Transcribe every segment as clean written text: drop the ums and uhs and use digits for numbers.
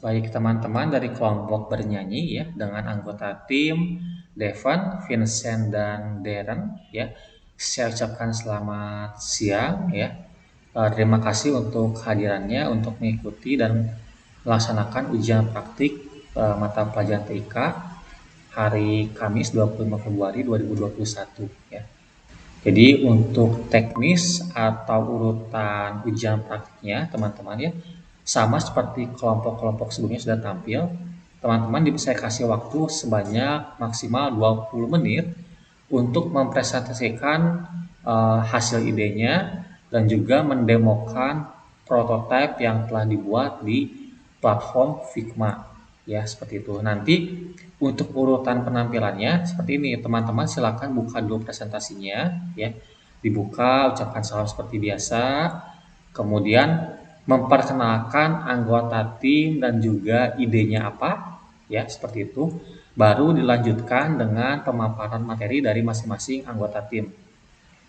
Baik teman-teman dari kelompok bernyanyi ya dengan anggota tim Devon, Vincent dan Darren ya. Saya ucapkan selamat siang ya. Terima kasih untuk kehadirannya untuk mengikuti dan melaksanakan ujian praktik mata pelajaran TIK hari Kamis 25 Februari 2021 ya. Jadi untuk teknis atau urutan ujian praktiknya teman-teman ya sama seperti kelompok-kelompok sebelumnya sudah tampil. Teman-teman saya kasih waktu sebanyak maksimal 20 menit untuk mempresentasikan hasil idenya dan juga mendemokan prototipe yang telah dibuat di platform Figma ya seperti itu. Nanti untuk urutan penampilannya seperti ini, teman-teman silakan buka dulu presentasinya ya. Dibuka, ucapkan salam seperti biasa. Kemudian memperkenalkan anggota tim dan juga idenya apa ya, seperti itu. Baru dilanjutkan dengan pemaparan materi dari masing-masing anggota tim.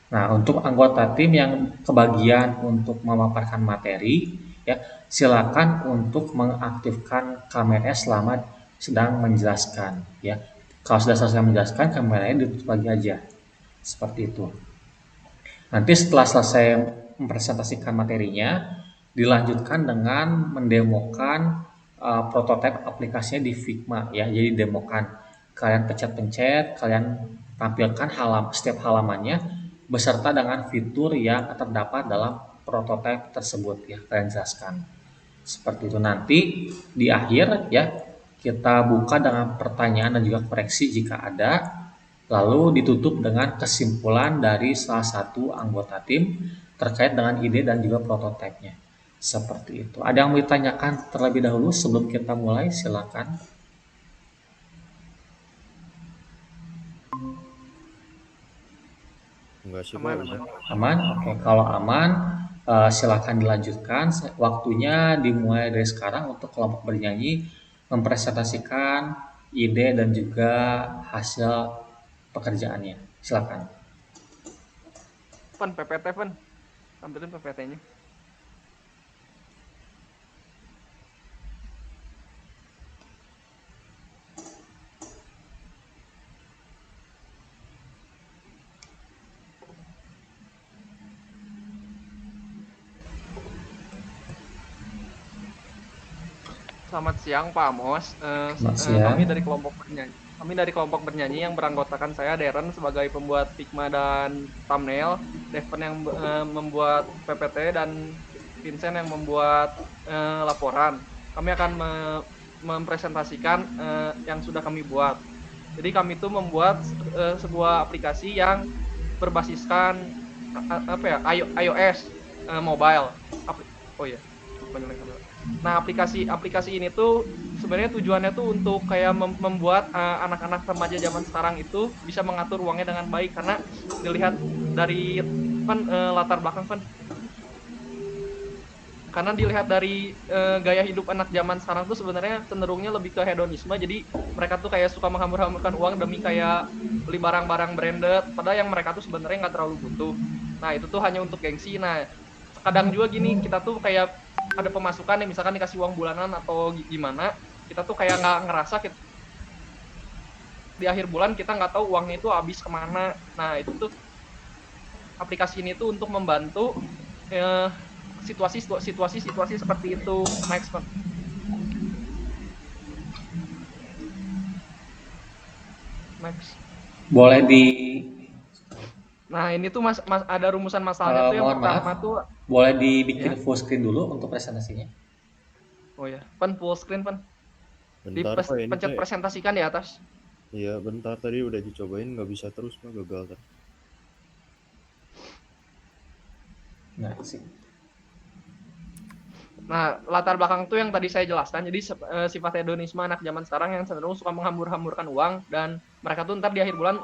Nah, untuk anggota tim yang kebagian untuk memaparkan materi, ya, silakan untuk mengaktifkan kameranya selama sedang menjelaskan, ya. Kalau sudah selesai menjelaskan, kameranya ditutup lagi aja, seperti itu. Nanti setelah selesai mempresentasikan materinya, dilanjutkan dengan mendemokan prototipe aplikasinya di Figma, ya. Jadi demokan, kalian pencet-pencet, kalian tampilkan setiap halamannya beserta dengan fitur yang terdapat dalam prototipe tersebut ya, kalian jelaskan seperti itu. Nanti di akhir ya kita buka dengan pertanyaan dan juga koreksi jika ada, lalu ditutup dengan kesimpulan dari salah satu anggota tim terkait dengan ide dan juga prototipenya seperti itu. Ada yang mau ditanyakan terlebih dahulu sebelum kita mulai? Silakan. Enggak sih Pak, Aman, udah. aman. Aman? Oke, kalau aman, silakan dilanjutkan. Waktunya dimulai dari sekarang untuk kelompok bernyanyi mempresentasikan ide dan juga hasil pekerjaannya. Silakan. Pan PPT, Pan. Tampilin PPT-nya. Selamat siang, Pak Amos. Selamat siang. Kami dari kelompok bernyanyi yang beranggotakan saya, Darren, sebagai pembuat Figma dan thumbnail, Devon yang membuat PPT, dan Vincent yang membuat laporan. Kami akan mempresentasikan yang sudah kami buat. Jadi kami itu membuat sebuah aplikasi yang berbasiskan iOS mobile. Oh ya, nah aplikasi ini tuh sebenarnya tujuannya tuh untuk kayak membuat anak-anak remaja zaman sekarang itu bisa mengatur uangnya dengan baik, karena dilihat dari latar belakang karena dilihat dari gaya hidup anak zaman sekarang tuh sebenarnya cenderungnya lebih ke hedonisme. Jadi mereka tuh kayak suka menghambur-hamburkan uang demi kayak beli barang-barang branded, padahal yang mereka tuh sebenarnya nggak terlalu butuh. Nah itu tuh hanya untuk gengsi. Nah kadang juga gini, kita tuh kayak ada pemasukan nih, misalkan dikasih uang bulanan atau gimana, kita tuh kayak nggak ngerasa kita di akhir bulan kita nggak tahu uangnya itu habis kemana. Nah itu tuh aplikasi ini tuh untuk membantu situasi seperti itu. Next, Pak. Next. Boleh di Nah ini tuh ada rumusan masalahnya tuh. Yang mohon maaf, pertama tuh boleh dibikin ya. full screen dulu untuk presentasinya. Oh ya, full screen, Bentar Pak, ini Dipencet presentasikan di atas. iya bentar, tadi udah dicobain nggak bisa terus Pak, gagal kan. Nah, sih. Nah, latar belakang tuh yang tadi saya jelaskan. Jadi sifat hedonisme anak zaman sekarang yang cenderung suka menghambur-hamburkan uang, dan mereka tuh ntar di akhir bulan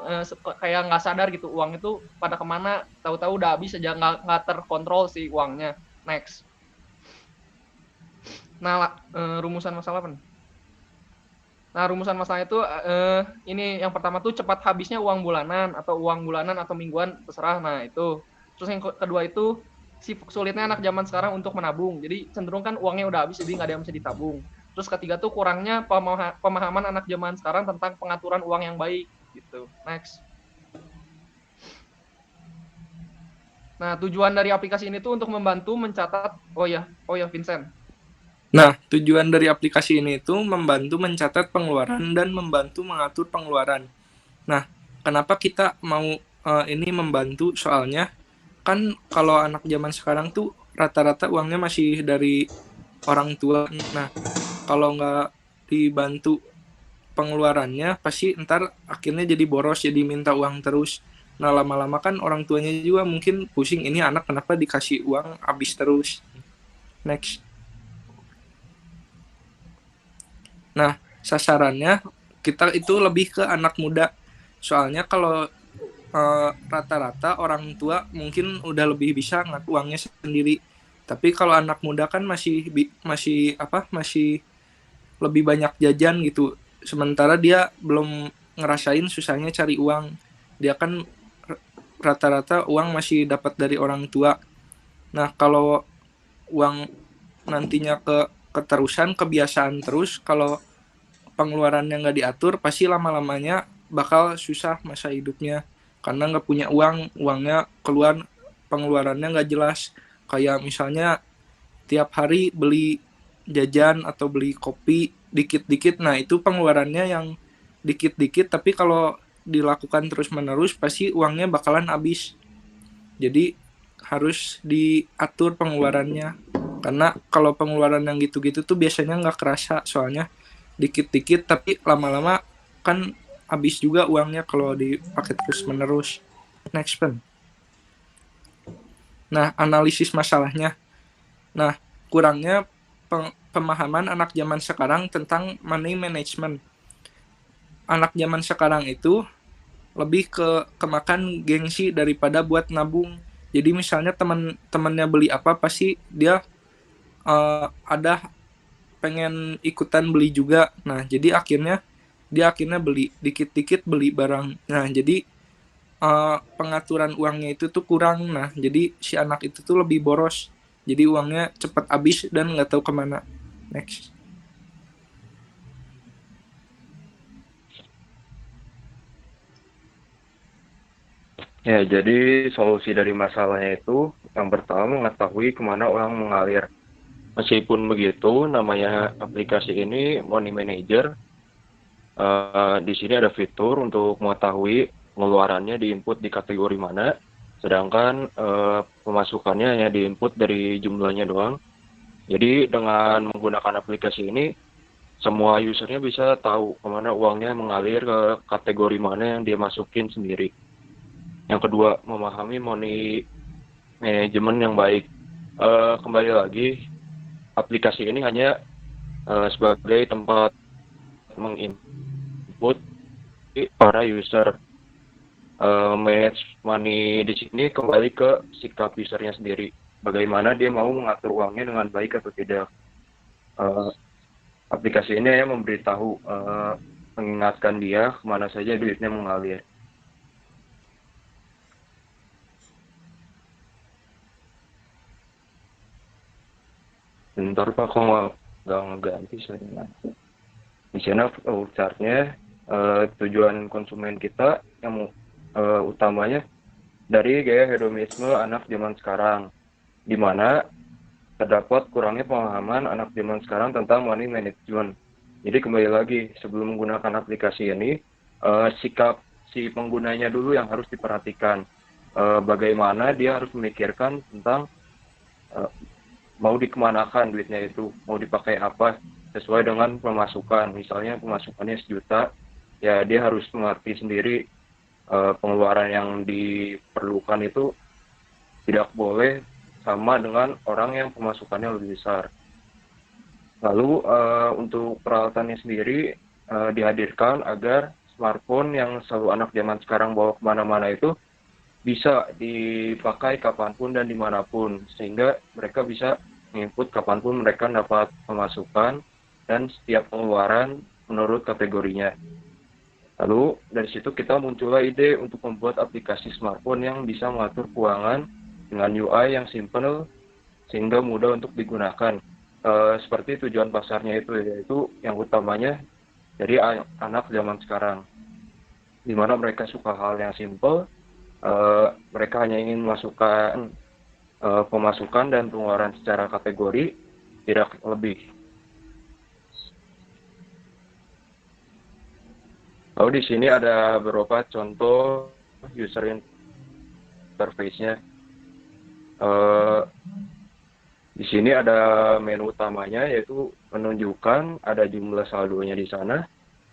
kayak nggak sadar gitu uang itu pada kemana, tahu-tahu udah habis aja, nggak terkontrol si uangnya. Next. Nah, rumusan masalah apa? Nah, rumusan masalah itu ini yang pertama tuh cepat habisnya uang bulanan atau mingguan, terserah. Nah, itu. Terus yang kedua itu sulitnya anak zaman sekarang untuk menabung. Jadi cenderung kan uangnya udah habis, jadi nggak ada yang bisa ditabung. Terus ketiga tuh kurangnya pemahaman anak zaman sekarang tentang pengaturan uang yang baik gitu. Next. Nah, tujuan dari aplikasi ini tuh untuk membantu mencatat, oh ya Vincent. Nah, tujuan dari aplikasi ini itu membantu mencatat pengeluaran dan membantu mengatur pengeluaran. Nah, kenapa kita mau ini membantu? Soalnya kan kalau anak zaman sekarang tuh rata-rata uangnya masih dari orang tua. Nah, kalau nggak dibantu pengeluarannya, pasti ntar akhirnya jadi boros, jadi minta uang terus. Nah, lama-lama kan orang tuanya juga mungkin pusing, ini anak kenapa dikasih uang habis terus. Next. Nah, sasarannya kita itu lebih ke anak muda. Soalnya kalau rata-rata orang tua mungkin udah lebih bisa ngatur uangnya sendiri. Tapi kalau anak muda kan masih lebih banyak jajan gitu. Sementara dia belum ngerasain susahnya cari uang. Dia kan rata-rata uang masih dapat dari orang tua. Nah, kalau uang nantinya keterusan, kebiasaan terus, kalau pengeluarannya nggak diatur, pasti lama-lamanya bakal susah masa hidupnya. Karena nggak punya uang, uangnya keluar, pengeluarannya nggak jelas. Kayak misalnya tiap hari beli jajan atau beli kopi dikit-dikit, nah itu pengeluarannya yang dikit-dikit, tapi kalau dilakukan terus-menerus pasti uangnya bakalan habis. Jadi harus diatur pengeluarannya. Karena kalau pengeluaran yang gitu-gitu tuh biasanya nggak kerasa, soalnya dikit-dikit tapi lama-lama kan habis juga uangnya kalau dipakai terus-menerus. Next pen. Nah, analisis masalahnya. Nah, kurangnya pemahaman anak zaman sekarang tentang money management. Anak zaman sekarang itu lebih kemakan gengsi daripada buat nabung. Jadi misalnya teman-temannya beli apa, pasti dia ada pengen ikutan beli juga. Nah, jadi dia akhirnya beli dikit-dikit, beli barang. Nah, jadi pengaturan uangnya itu tuh kurang. Nah, jadi si anak itu tuh lebih boros. Jadi uangnya cepat habis dan nggak tahu kemana. Next. Ya, jadi solusi dari masalahnya itu yang pertama mengetahui kemana uang mengalir. Meskipun begitu, namanya aplikasi ini Money Manager. Di sini ada fitur untuk mengetahui pengeluarannya diinput di kategori mana, sedangkan pemasukannya hanya diinput dari jumlahnya doang. Jadi dengan menggunakan aplikasi ini, semua usernya bisa tahu kemana uangnya mengalir ke kategori mana yang dia masukin sendiri. Yang kedua, memahami money management yang baik. Kembali lagi, aplikasi ini hanya sebagai tempat menginput para user. Manage money di sini kembali ke sikap usernya sendiri. Bagaimana dia mau mengatur uangnya dengan baik atau tidak. Aplikasi ini hanya memberitahu, mengingatkan dia kemana saja duitnya mengalir. Bentar Pak, kok nggak ngeganti sebenarnya. Di sana chart-nya tujuan konsumen kita yang utamanya dari gaya hedonisme anak zaman sekarang, di mana terdapat kurangnya pemahaman anak zaman sekarang tentang money management. Jadi kembali lagi, sebelum menggunakan aplikasi ini, sikap si penggunanya dulu yang harus diperhatikan. Bagaimana dia harus memikirkan tentang mau dikemanakan duitnya itu, mau dipakai apa sesuai dengan pemasukan. Misalnya pemasukannya 1 juta, ya dia harus mengerti sendiri pengeluaran yang diperlukan itu tidak boleh sama dengan orang yang pemasukannya lebih besar. Lalu untuk peralatannya sendiri dihadirkan agar smartphone yang selalu anak zaman sekarang bawa kemana-mana itu bisa dipakai kapanpun dan dimanapun, sehingga mereka bisa menginput kapanpun mereka dapat pemasukan dan setiap pengeluaran menurut kategorinya. Lalu dari situ kita muncullah ide untuk membuat aplikasi smartphone yang bisa mengatur keuangan dengan UI yang simple sehingga mudah untuk digunakan. seperti tujuan pasarnya itu, yaitu yang utamanya dari anak zaman sekarang, di mana mereka suka hal yang simple, mereka hanya ingin masukkan pemasukan dan pengeluaran secara kategori, tidak lebih. Lalu di sini ada beberapa contoh user interface-nya. Di sini ada menu utamanya, yaitu menunjukkan ada jumlah saldonya di sana.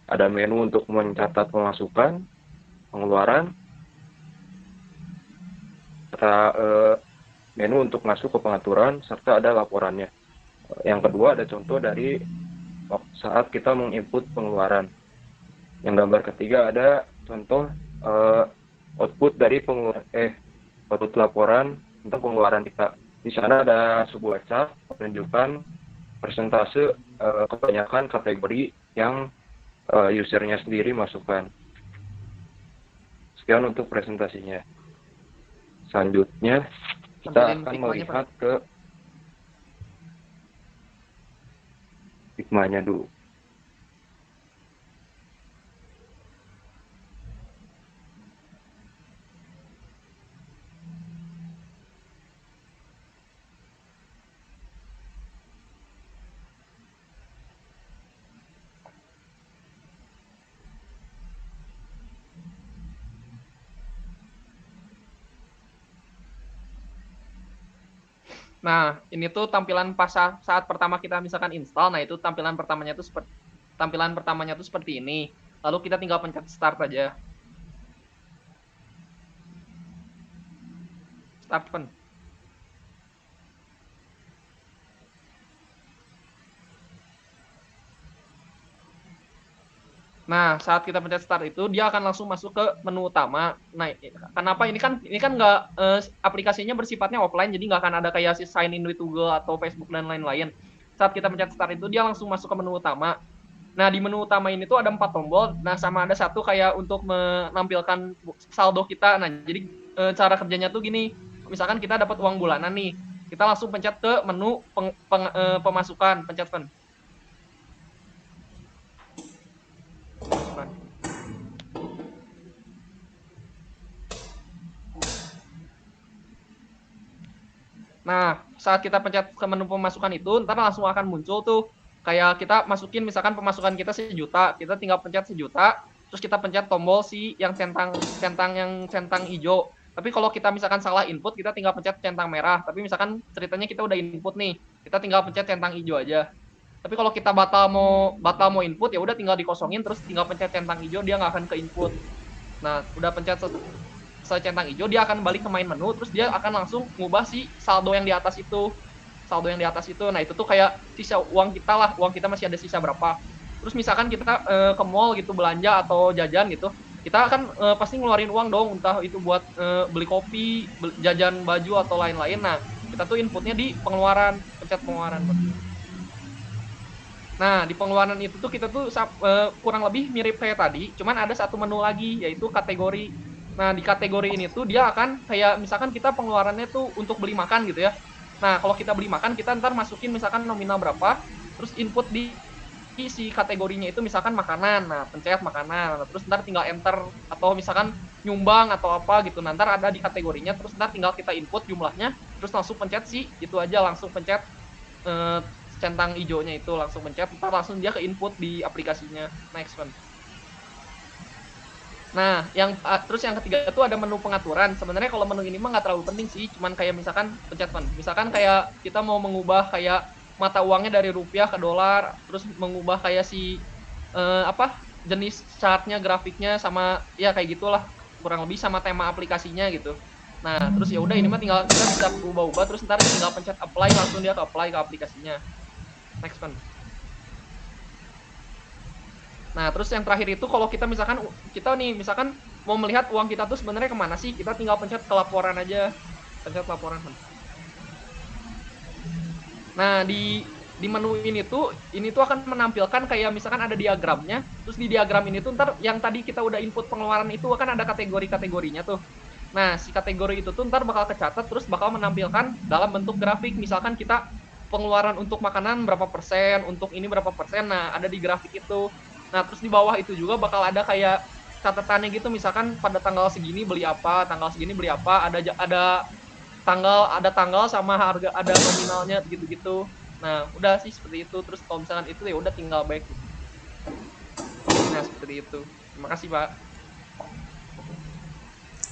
Ada menu untuk mencatat pemasukan, pengeluaran, serta menu untuk masuk ke pengaturan, serta ada laporannya. Yang kedua ada contoh dari saat kita menginput pengeluaran. Yang gambar ketiga ada contoh output dari output laporan tentang pengeluaran kita. Di sana ada sebuah chart menunjukkan persentase kebanyakan kategori yang usernya sendiri masukkan. Sekian untuk presentasinya. Selanjutnya kita akan melihat ke hikmahnya dulu. Nah, ini tuh tampilan pas saat pertama kita misalkan install. Nah, itu tampilan pertamanya tuh seperti ini. Lalu kita tinggal pencet start aja. Start pen. Nah, saat kita pencet start itu dia akan langsung masuk ke menu utama. Nah, kenapa ini kan nggak aplikasinya bersifatnya offline, jadi nggak akan ada kayak si sign in with Google atau Facebook dan lain-lain. Saat kita pencet start itu dia langsung masuk ke menu utama. Nah, di menu utama ini tuh ada 4 tombol. Nah, sama ada satu kayak untuk menampilkan saldo kita. Nah, jadi cara kerjanya tuh gini. Misalkan kita dapat uang bulanan nih, kita langsung pencet ke menu pemasukan, pencet pen. Nah, saat kita pencet ke menu pemasukan itu, ntar langsung akan muncul tuh kayak kita masukin misalkan pemasukan kita 1 juta, kita tinggal pencet 1 juta, terus kita pencet tombol si yang centang hijau. Tapi kalau kita misalkan salah input, kita tinggal pencet centang merah. Tapi misalkan ceritanya kita udah input nih, kita tinggal pencet centang hijau aja. Tapi kalau kita batal mau input, ya udah tinggal dikosongin, terus tinggal pencet centang hijau, dia nggak akan ke input. Nah, udah pencet centang hijau, dia akan balik ke main menu, terus dia akan langsung ngubah si saldo yang di atas itu. Nah, itu tuh kayak sisa uang kita lah, uang kita masih ada sisa berapa. Terus misalkan kita ke mall gitu belanja atau jajan gitu, kita akan pasti ngeluarin uang dong, entah itu buat beli kopi, jajan baju atau lain-lain. Nah, kita tuh inputnya di pengeluaran, pencet pengeluaran. Nah, di pengeluaran itu tuh kita tuh kurang lebih mirip kayak tadi, cuman ada satu menu lagi, yaitu kategori. Nah, di kategori ini tuh dia akan kayak misalkan kita pengeluarannya tuh untuk beli makan gitu ya. Nah, kalau kita beli makan, kita ntar masukin misalkan nominal berapa, terus input di si kategorinya itu misalkan makanan. Nah, pencet makanan, terus ntar tinggal enter, atau misalkan nyumbang atau apa gitu. Nah, ntar ada di kategorinya, terus ntar tinggal kita input jumlahnya, terus langsung pencet itu aja, langsung pencet centang hijaunya itu, langsung pencet, ntar langsung dia ke input di aplikasinya. Next one. Nah, terus yang ketiga itu ada menu pengaturan. Sebenarnya kalau menu ini mah nggak terlalu penting sih, cuman kayak misalkan pencet pen. Misalkan kayak kita mau mengubah kayak mata uangnya dari rupiah ke dolar, terus mengubah kayak jenis chartnya, grafiknya, sama ya kayak gitulah, kurang lebih sama tema aplikasinya gitu. Nah, terus ya udah ini mah tinggal kita bisa ubah-ubah, terus ntar tinggal pencet apply, langsung dia ke apply ke aplikasinya. Next pen. Nah, terus yang terakhir itu kalau kita misalkan mau melihat uang kita tuh sebenarnya kemana sih, kita tinggal pencet ke laporan aja, pencet laporan. Nah, di menu ini tuh akan menampilkan kayak misalkan ada diagramnya, terus di diagram ini tuh ntar yang tadi kita udah input pengeluaran itu akan ada kategori-kategorinya tuh. Nah, si kategori itu tuh ntar bakal kecatat, terus bakal menampilkan dalam bentuk grafik. Misalkan kita pengeluaran untuk makanan berapa persen, untuk ini berapa persen. Nah, ada di grafik itu. Nah, terus di bawah itu juga bakal ada kayak catatannya gitu, misalkan pada tanggal segini beli apa, tanggal segini beli apa, ada tanggal sama harga, ada nominalnya gitu-gitu. Nah, udah sih seperti itu. Terus kalau misalkan itu ya udah tinggal back. Nah, seperti itu. Terima kasih, Pak.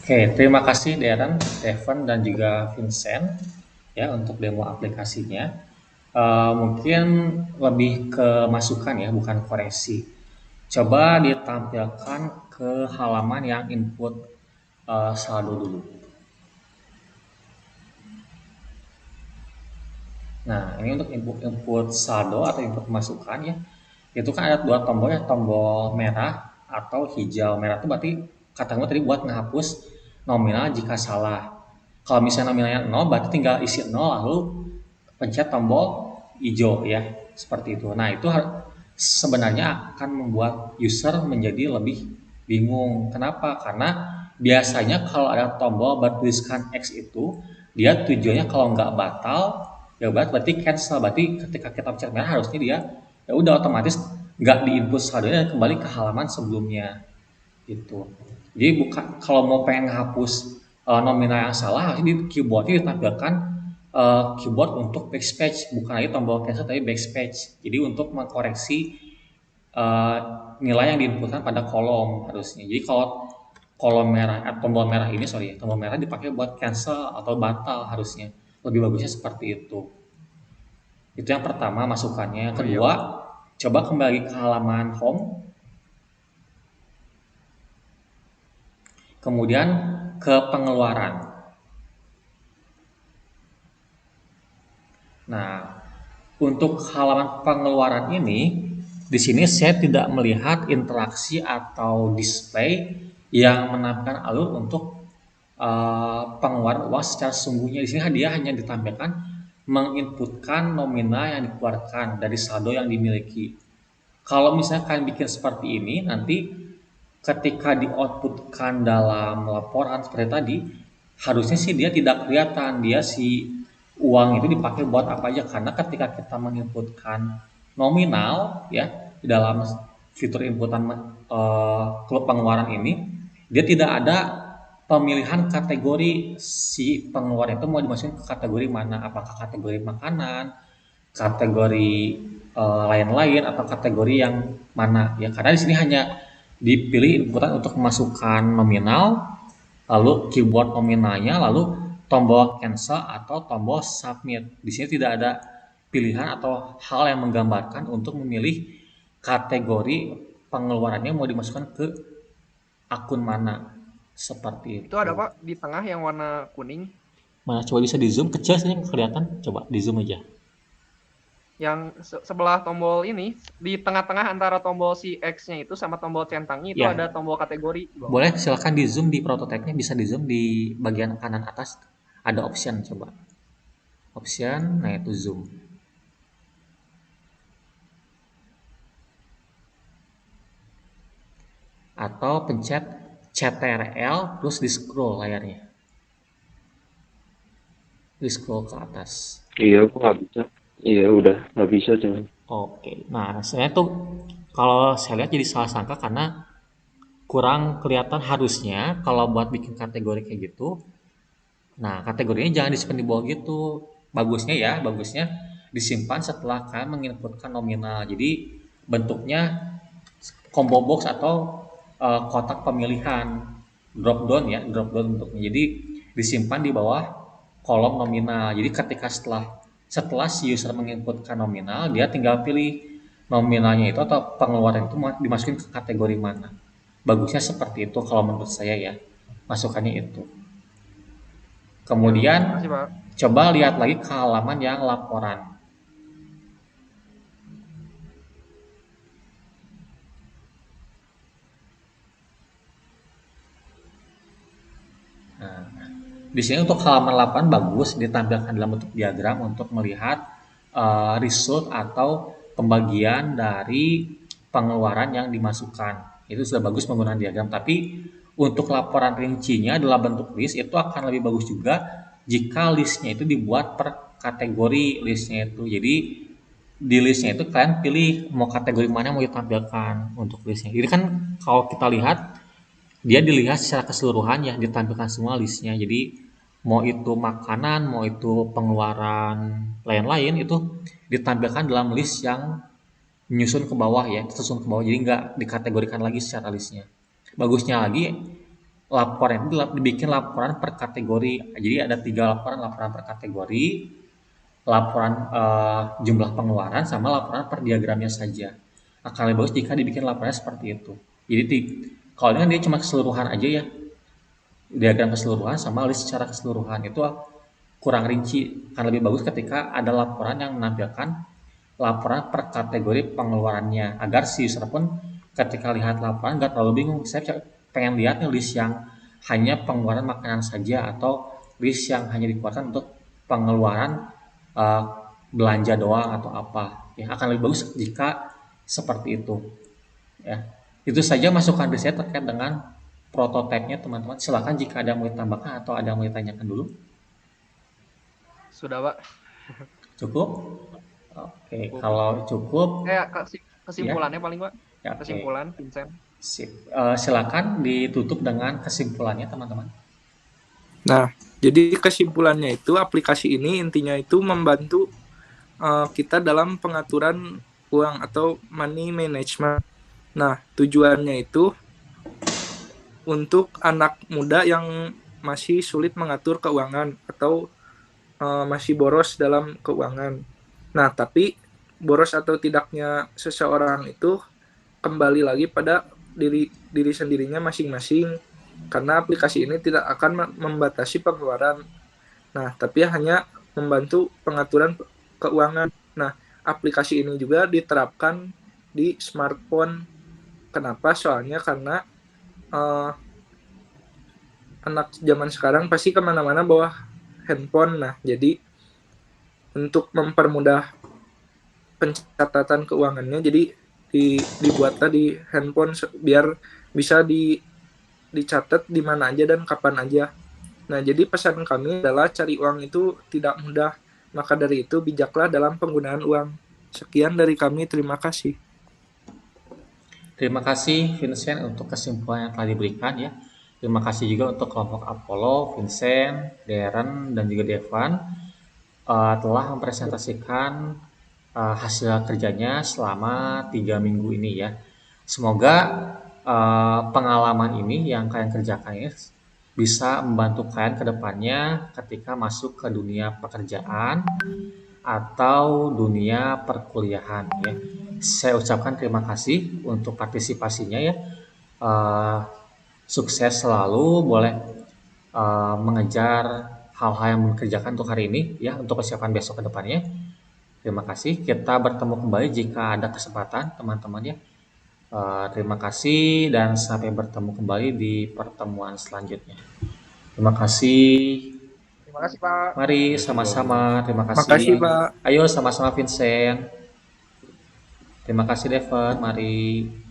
Oke, terima kasih Darren, Devon, dan juga Vincent ya untuk demo aplikasinya. Mungkin lebih ke masukan ya, bukan koreksi. Coba ditampilkan ke halaman yang input saldo dulu. Nah, ini untuk input saldo atau input masukan ya. Itu kan ada dua tombol ya, tombol merah atau hijau. Merah itu berarti katakanlah tadi buat menghapus nominal jika salah. Kalau misalnya nominalnya 0 berarti tinggal isi 0 lalu pencet tombol hijau ya, seperti itu. Nah, itu sebenarnya akan membuat user menjadi lebih bingung. Kenapa? Karena biasanya kalau ada tombol bertuliskan X itu, dia tujuannya kalau nggak batal, ya berarti cancel. Berarti ketika kita pencet merah harusnya dia ya udah otomatis nggak diinput saldonya dan kembali ke halaman sebelumnya gitu. Jadi bukan kalau mau pengen hapus nominal yang salah harusnya di keyboardnya ditampilkan keyboard untuk backspace, bukan lagi tombol cancel tapi backspace. Jadi untuk mengkoreksi nilai yang diinputkan pada kolom harusnya. Jadi kalau kolom merah tombol merah ini tombol merah dipakai buat cancel atau batal harusnya. Lebih bagusnya seperti itu. Itu yang pertama masukannya. Yang kedua, coba kembali ke halaman home. Kemudian ke pengeluaran. Nah, untuk halaman pengeluaran ini, di sini saya tidak melihat interaksi atau display yang menampilkan alur untuk pengeluaran uang secara sesungguhnya. Di sini dia hanya ditampilkan menginputkan nominal yang dikeluarkan dari saldo yang dimiliki. Kalau misalnya kalian bikin seperti ini, nanti ketika di-outputkan dalam laporan seperti tadi, harusnya sih dia tidak kelihatan, dia si uang itu dipakai buat apa aja, karena ketika kita menginputkan nominal ya di dalam fitur inputan klub pengeluaran ini, dia tidak ada pemilihan kategori si pengeluaran itu mau dimasukin ke kategori mana, apakah kategori makanan, kategori lain-lain atau kategori yang mana ya, karena di sini hanya dipilih inputan untuk memasukkan nominal, lalu keyboard nominalnya, lalu tombol cancel atau tombol submit. Di sini tidak ada pilihan atau hal yang menggambarkan untuk memilih kategori pengeluarannya mau dimasukkan ke akun mana. Seperti itu. Itu ada, Pak, di tengah yang warna kuning. Mana coba bisa di zoom kecil saja kelihatan. Coba di zoom aja. Yang sebelah tombol ini, di tengah-tengah antara tombol si X-nya itu sama tombol centangnya itu Ya. ada tombol kategori. Boleh silakan di zoom di prototipe-nya, bisa di zoom di bagian kanan atas ada option, coba option, nah itu zoom. Atau pencet CTRL terus di scroll layarnya, di scroll ke atas. Iya, aku nggak bisa. Iya, udah nggak bisa cuman. Oke, nah saya tuh kalau saya lihat jadi salah sangka karena kurang kelihatan. Harusnya kalau buat bikin kategori kayak gitu, nah kategorinya jangan disimpan di bawah gitu. Bagusnya disimpan setelah kalian menginputkan nominal. Jadi bentuknya combo box atau kotak pemilihan, drop down bentuknya. Jadi disimpan di bawah kolom nominal. Jadi ketika setelah si user menginputkan nominal, dia tinggal pilih nominalnya itu atau pengeluaran itu dimasukin ke kategori mana. Bagusnya seperti itu kalau menurut saya ya, masukannya itu. Kemudian Makasih, Pak. coba lihat lagi ke halaman yang laporan. Nah, di sini untuk halaman laporan bagus ditampilkan dalam bentuk diagram untuk melihat result atau pembagian dari pengeluaran yang dimasukkan. Itu sudah bagus menggunakan diagram, tapi untuk laporan rincinya dalam bentuk list itu akan lebih bagus juga jika listnya itu dibuat per kategori listnya itu. Jadi di listnya itu kalian pilih mau kategori mana mau ditampilkan untuk listnya. Jadi kan kalau kita lihat dia dilihat secara keseluruhan ya, ditampilkan semua listnya. Jadi mau itu makanan, mau itu pengeluaran lain-lain itu ditampilkan dalam list yang menyusun ke bawah ya, tersusun ke bawah. Jadi nggak dikategorikan lagi secara listnya. Bagusnya lagi laporan itu dibikin laporan per kategori. Jadi ada 3 laporan, laporan per kategori, laporan jumlah pengeluaran, sama laporan per diagramnya saja. Akan lebih bagus jika dibikin laporannya seperti itu. Jadi kalau ini kan dia cuma keseluruhan aja ya, diagram keseluruhan sama list secara keseluruhan itu kurang rinci. Akan lebih bagus ketika ada laporan yang menampilkan laporan per kategori pengeluarannya, agar si user pun ketika lihat laporan nggak terlalu bingung. Saya pengen lihat nih list yang hanya pengeluaran makanan saja, atau list yang hanya dikeluarkan untuk pengeluaran uh, belanja doang atau apa ya. Akan lebih bagus jika seperti itu ya. Itu saja masukan dari saya terkait dengan prototipenya teman-teman. Silakan jika ada yang mau ditambahkan atau ada yang mau ditanyakan dulu. Sudah, Pak. Cukup? Oke, Cukup. kalau cukup Kesimpulannya paling, Pak. ya, oke. Kesimpulan Vincent. Sip. Silakan ditutup dengan kesimpulannya teman-teman. Nah, jadi kesimpulannya itu aplikasi ini intinya itu membantu kita dalam pengaturan uang atau money management. Nah, tujuannya itu untuk anak muda yang masih sulit mengatur keuangan atau masih boros dalam keuangan. Nah, tapi boros atau tidaknya seseorang itu kembali lagi pada diri sendirinya masing-masing, karena aplikasi ini tidak akan membatasi pengeluaran. Nah, tapi hanya membantu pengaturan keuangan. Nah, aplikasi ini juga diterapkan di smartphone. Kenapa? Soalnya karena anak zaman sekarang pasti kemana-mana bawa handphone. Nah, jadi untuk mempermudah pencatatan keuangannya, jadi dibuatlah di handphone biar bisa dicatat di mana aja dan kapan aja. Nah, jadi pesan kami adalah cari uang itu tidak mudah. Maka dari itu bijaklah dalam penggunaan uang. Sekian dari kami, terima kasih. Terima kasih Vincent untuk kesimpulan yang telah diberikan ya. Terima kasih juga untuk kelompok Apollo, Vincent, Darren, dan juga Devan telah mempresentasikan hasil kerjanya selama 3 minggu ini ya. Semoga pengalaman ini yang kalian kerjakan ini bisa membantu kalian ke depannya ketika masuk ke dunia pekerjaan atau dunia perkuliahan ya. Saya ucapkan terima kasih untuk partisipasinya ya. Sukses selalu, boleh mengejar hal-hal yang mengerjakan untuk hari ini ya, untuk persiapan besok ke depannya. Terima kasih. Kita bertemu kembali jika ada kesempatan teman-teman ya. Terima kasih dan sampai bertemu kembali di pertemuan selanjutnya. Terima kasih. Terima kasih, Pak. Mari sama-sama. Terima kasih. Makasih, Pak. Ayo sama-sama Vincent. Terima kasih Devon. Mari.